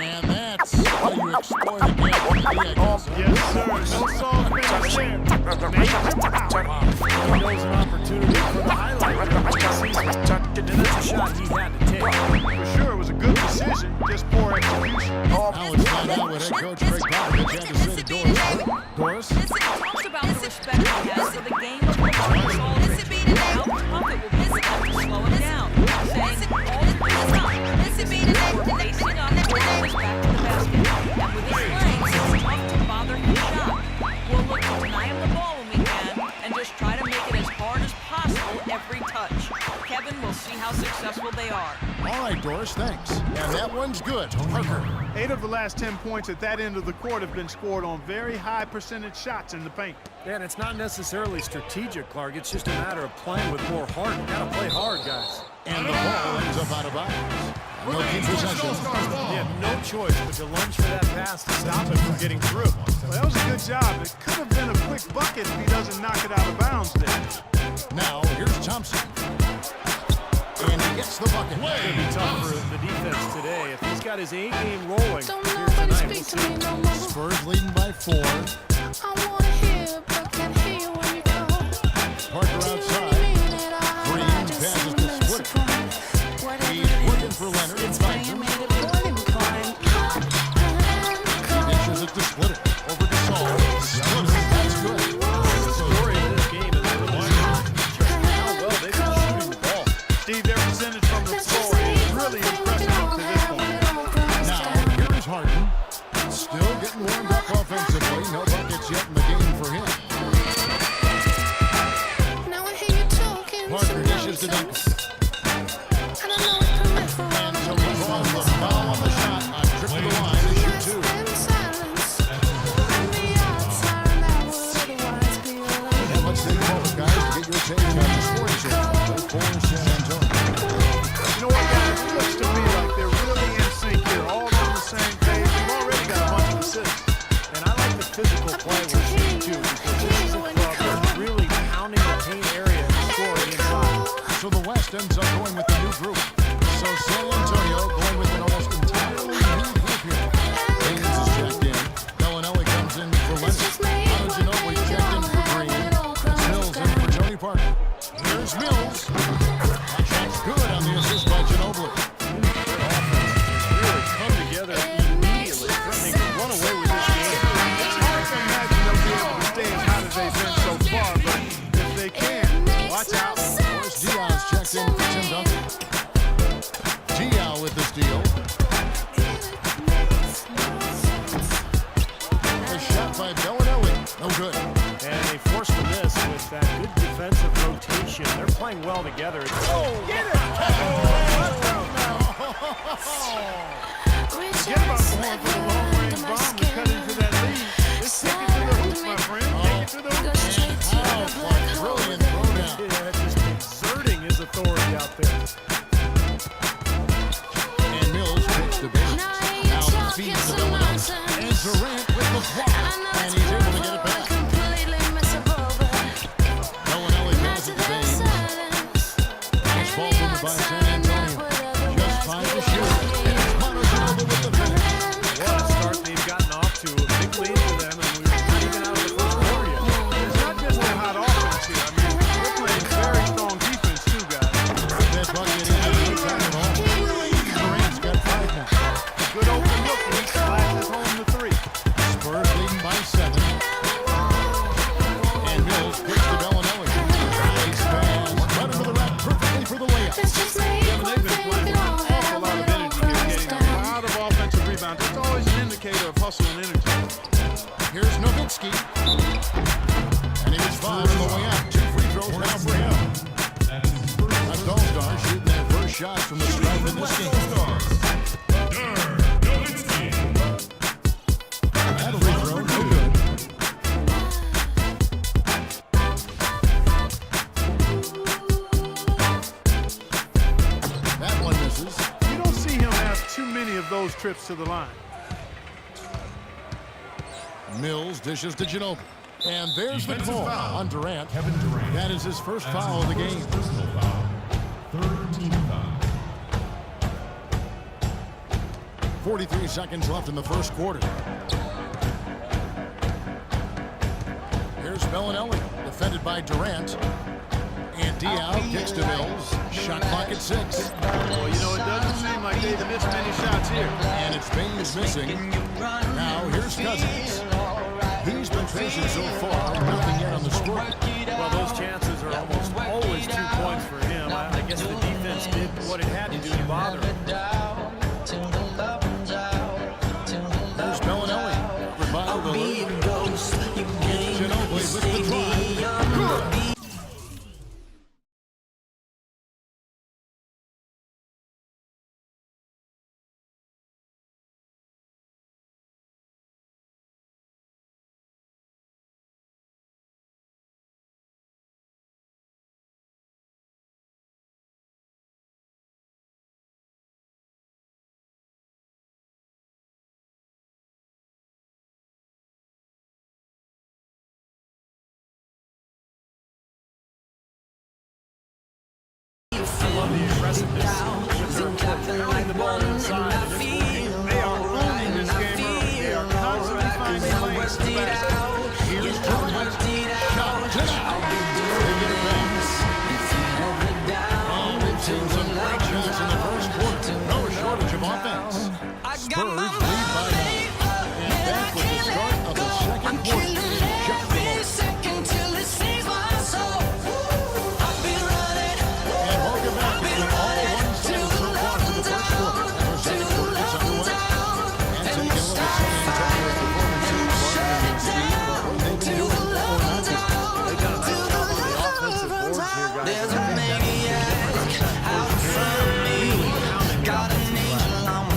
And that's how you exploit a game. Yes, sir. No soft finish there. Major power. He knows an opportunity for the highlight reel this season. And that's a shot he had to take. For sure, it was a good decision. Just poor execution. Now let's find out what head coach Greg Popovich had to say to Doris. Doris? Listen, he talked about the respect he has for the game of football. Listen, be today. Now Puppet will visit them to slow him down. Saying all this is up. Listen, be today. The next thing on that is back to the basket. And with his legs, it's tough to bother his shot. We'll look to deny him the ball when we can and just try to make it as hard as possible every touch. Kevin, we'll see how successful they are. All right, Doris, thanks. And that one's good. Parker. 8 of the last 10 points at that end of the court have been scored on very high percentage shots in the paint. Yeah, and it's not necessarily strategic, Clark. It's just a matter of playing with more heart. You gotta play hard, guys. And the ball ends up out of bounds. No key possession. They have no choice but to lunge for that pass to stop it from getting through. Well, that was a good job. It could have been a quick bucket if he doesn't knock it out of bounds there. Now, here's Thompson. And he gets the bucket. It's going to be tough for the defense today. If he's got his A game rolling here tonight, we'll see. Spurs leading by 4. I wanna hear, but can't hear when you go. Parker outside. Green passes to Splitter. He's looking for Leonard and finds him. He dishes it to Splitter. Over to Saul. Splitter. That's good. The story of this game is a reminder of just how well they've been shooting the ball. Steve, their percentage from the floor is really impressive up to this point. Now, here is Harden. Still getting warmed up offensively. No buckets yet in the game for him. Now I hear you talking. Parker dishes to Duncan. And I know it's peripheral. And so he draws the foul on the shot. On trip to the line is shoot 2. In silence. On the outside, and that would otherwise be a And let's take a moment, guys, to get your take on the scoring chart for San Antonio. You know what, guys? It looks to me like they're really in sync here, all on the same page. They've already got a bunch of assists. And I like the physical play we're seeing, too, because this is a club that's really pounding the paint area and scoring inside. So the West ends up going with the new group. So San Antonio going with an almost entirely new group here. Haynes is checked in. Bellinelli comes in for Leonard. Otto Ginobili checked in for Green. It's Mills in for Tony Parker. Here's Mills. That shot's good on the assist by Ginobili. Really come together immediately, threatening to run away with this game. It's hard to imagine they'll be able to stay as hot as they've been so far, but if they can, watch out. Boris Diaz checked in for Tim Duncan. Diaz with the steal. A shot by Bellinelli. No good. And they forced the miss with that good defensive rotation. They're playing well together. Get it! Forget about going for the long-range bomb and cut into that lead. Just take it to the hoop, my friend. Take it to the hoop. Brilliant throwdown. Yeah, just exerting his authority out there. And Mills takes the base. Now feeds the Bellinelli. And Durant with the block. And he's able to get it back. Bellinelli goes at the base. Nice ball movement by San Antonio. Just fine to shoot. And it's Mono Ginobili with the finish. What a start they've gotten off to. A big lead for them, and we're not even out of the first quarter yet. It's not just their hot offense here. I mean, they're playing very strong defense too, guys. That bucket in at no time at all. Durant's got 5 now. Good open look, and he slashes home the 3. Spurs leading by 7. And Mills picks to Bellinelli. Nice pass. Right under the rack perfectly for the layup. They've been playing with an awful lot of energy here, getting a lot of offensive rebounds. It's always an indicator of hustle and energy. Here's Nowitzki. And he was 5 on the way out. 2 free throws now for him. That's All-Star shooting that first shot from the stripe in this game. That free throw, no good. That one misses. You don't see him have too many of those trips to the line. Mills dishes to Ginobili. And there's the call on Durant. That is his first foul of the game. 43 seconds left in the first quarter. Here's Bellinelli, defended by Durant. And Diao kicks to Mills. Shot clock at 6. Well, you know, it doesn't seem like they've missed many shots here. And it's Baines missing. Now here's Cousins. He's been patient so far. Nothing yet on the score. Well, those chances are almost always 2 points for him. I guess the defense did what it had to do to bother him. There's Bellinelli. Covered by Lillard. Ginobili with the drive. Good. Love the aggressiveness with their approach, pounding the ball inside. And this will be They are owning this game early. They are constantly finding lanes to the basket. Here's Durant. Shot it out. They get it back. Oh, we've seen some great shots in the first quarter. No shortage of offense. Spurs lead by 9. And back with the start of the second quarter. Just the moment. And welcome back. It's been all one-sided so far for the first quarter. The second quarter is underway. And taking a look at San Antonio's performance so far. What they've been doing or not doing. they got a nice job on the offensive boards here, guys.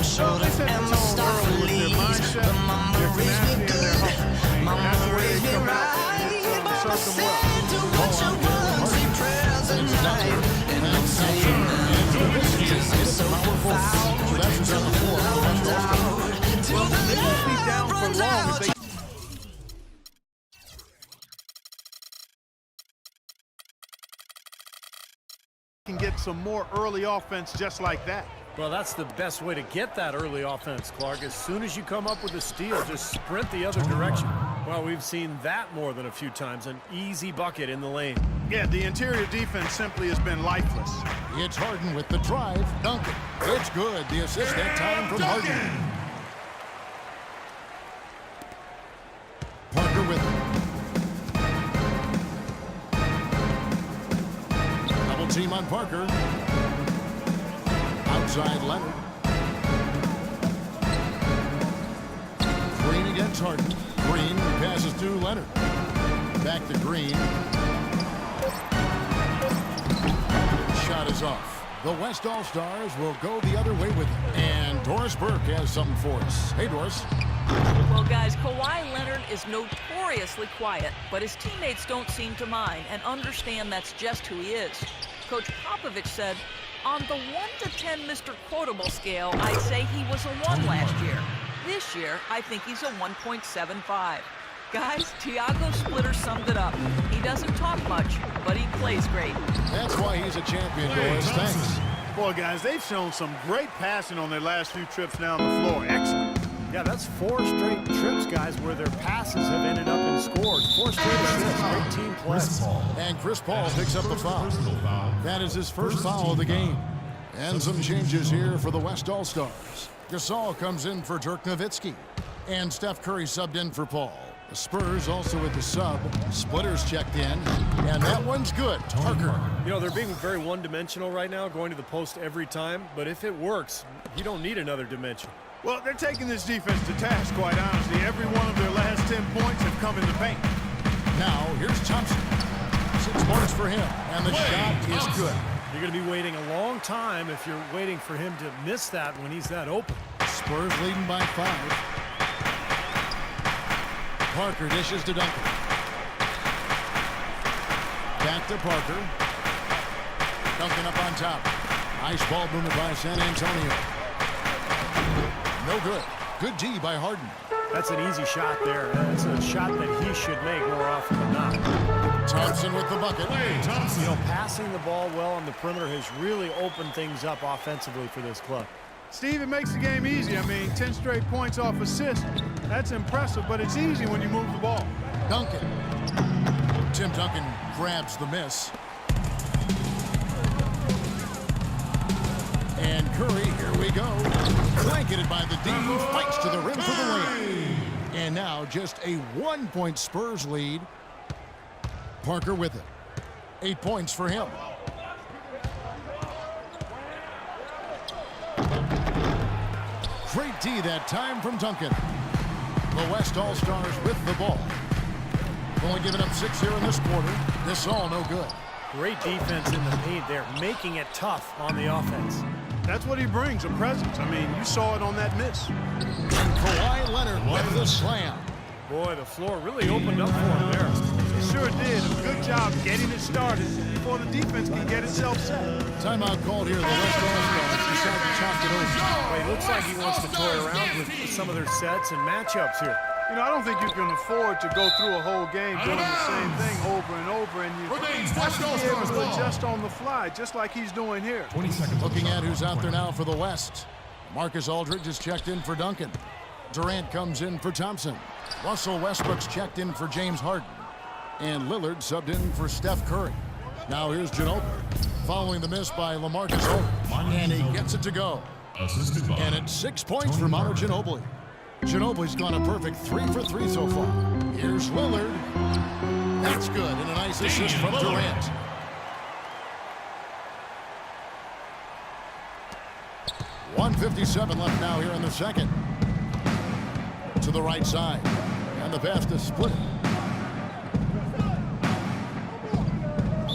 So they set the tone early with their mindset, their tenacity, and their hustle. That's the way they come out and serve them well. Well, they won't be down for long if they can get some more early offense just like that. Well, that's the best way to get that early offense, Clark. As soon as you come up with a steal, just sprint the other direction. Well, we've seen that more than a few times. An easy bucket in the lane. Yeah, the interior defense simply has been lifeless. It's Harden with the drive. Duncan. It's good. The assist that time from Harden. Parker with it. Double team on Parker. Outside Leonard. Green against Harden. Green passes to Leonard. Back to Green. Shot is off. The West All-Stars will go the other way with it. And Doris Burke has something for us. Hey, Doris. Well, guys, Kawhi Leonard is notoriously quiet, but his teammates don't seem to mind and understand that's just who he is. Coach Popovich said, on the 1 to 10 Mr. Quotable scale, I'd say he was a 1 last year. This year, I think he's a 1.75. Guys, Tiago Splitter summed it up. He doesn't talk much, but he plays great. That's why he's a champion, Doris. Thanks. Boy, guys, they've shown some great passing on their last few trips down the floor. Excellent. Yeah, that's 4 straight trips, guys, where their passes have ended up in scores. 4 straight assists. Great team play. And Chris Paul picks up the foul. That is his first foul of the game. And some changes here for the West All-Stars. Gasol comes in for Dirk Nowitzki. And Steph Curry subbed in for Paul. The Spurs also with the sub. Splitters checked in. And that one's good. Parker. You know, they're being very one-dimensional right now, going to the post every time. But if it works, you don't need another dimension. Well, they're taking this defense to task, quite honestly. Every one of their last 10 points have come in the paint. Now, here's Thompson. 6 points for him. And the shot is good. You're going to be waiting a long time if you're waiting for him to miss that when he's that open. Spurs leading by 5. Parker dishes to Duncan. Back to Parker. Duncan up on top. Nice ball movement by San Antonio. No good. Good D by Harden. That's an easy shot there. It's a shot that he should make more often than not. Thompson with the bucket. You know, passing the ball well on the perimeter has really opened things up offensively for this club. Steve, it makes the game easy. I mean, 10 straight points off assist. That's impressive, but it's easy when you move the ball. Duncan. Tim Duncan grabs the miss. And Curry, here we go. Blanketed by the D, fights to the rim for the layup. And now just a 1-point Spurs lead. Parker with it. 8 points for him. Great D that time from Duncan. The West All-Stars with the ball. Only giving up 6 here in this quarter. This all no good. Great defense in the paint there, making it tough on the offense. That's what he brings, a presence. I mean, you saw it on that miss. And Kawhi Leonard with the slam. Boy, the floor really opened up for him there. He sure did. A good job getting it started before the defense can get itself set. Timeout called here. The West All-Stars decide to chop it over. Well, he looks like he wants to toy around with some of their sets and matchups here. You know, I don't think you can afford to go through a whole game doing the same thing over and over, and you have to be able to adjust on the fly, just like he's doing here. 20 seconds. Looking at who's out there now for the West. Marcus Aldridge is checked in for Duncan. Durant comes in for Thompson. Russell Westbrook's checked in for James Harden. And Lillard subbed in for Steph Curry. Now here's Ginobili. Following the miss by LaMarcus Aldridge. And he gets it to go. Assisted by And it's 6 points for Manu Ginobili. Ginobili's gone a perfect 3 for 3 so far. Here's Lillard. That's good. And a nice assist from Durant. .157 left now here in the second. To the right side. And the pass to split.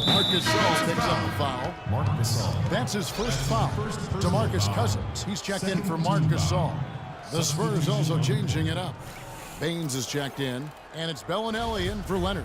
Marc Gasol picks up the foul. Marc Gasol. That's his first foul. DeMarcus Cousins. He's checked in for Marc Gasol. The Spurs also changing it up. Baines is checked in, and it's Bellinelli in for Leonard.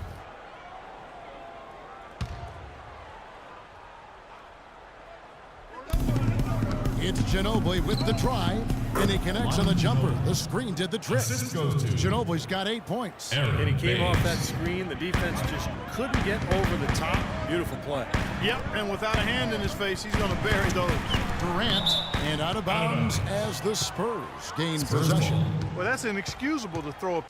It's Ginobili with the drive, and he connects on the jumper. The screen did the trick. Assist goes to Ginobili's got 8 points. And he came off that screen. The defense just couldn't get over the top. Beautiful play. Yep, and without a hand in his face, he's going to bury those. Durant, and out of bounds as the Spurs gain possession. Well, that's inexcusable to throw a...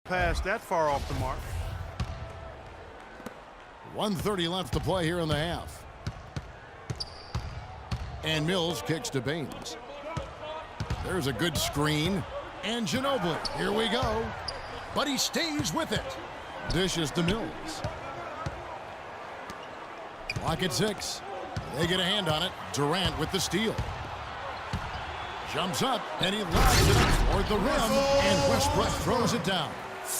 pass that far off the mark. 1:30 left to play here in the half. And Mills kicks to Baines. There's a good screen. And Ginobili. Here we go. But he stays with it. Dishes to Mills. Clock at 6. They get a hand on it. Durant with the steal. Jumps up, and he lobs it toward the rim. And Westbrook throws it down.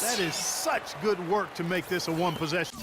That is such good work to make this a one possession.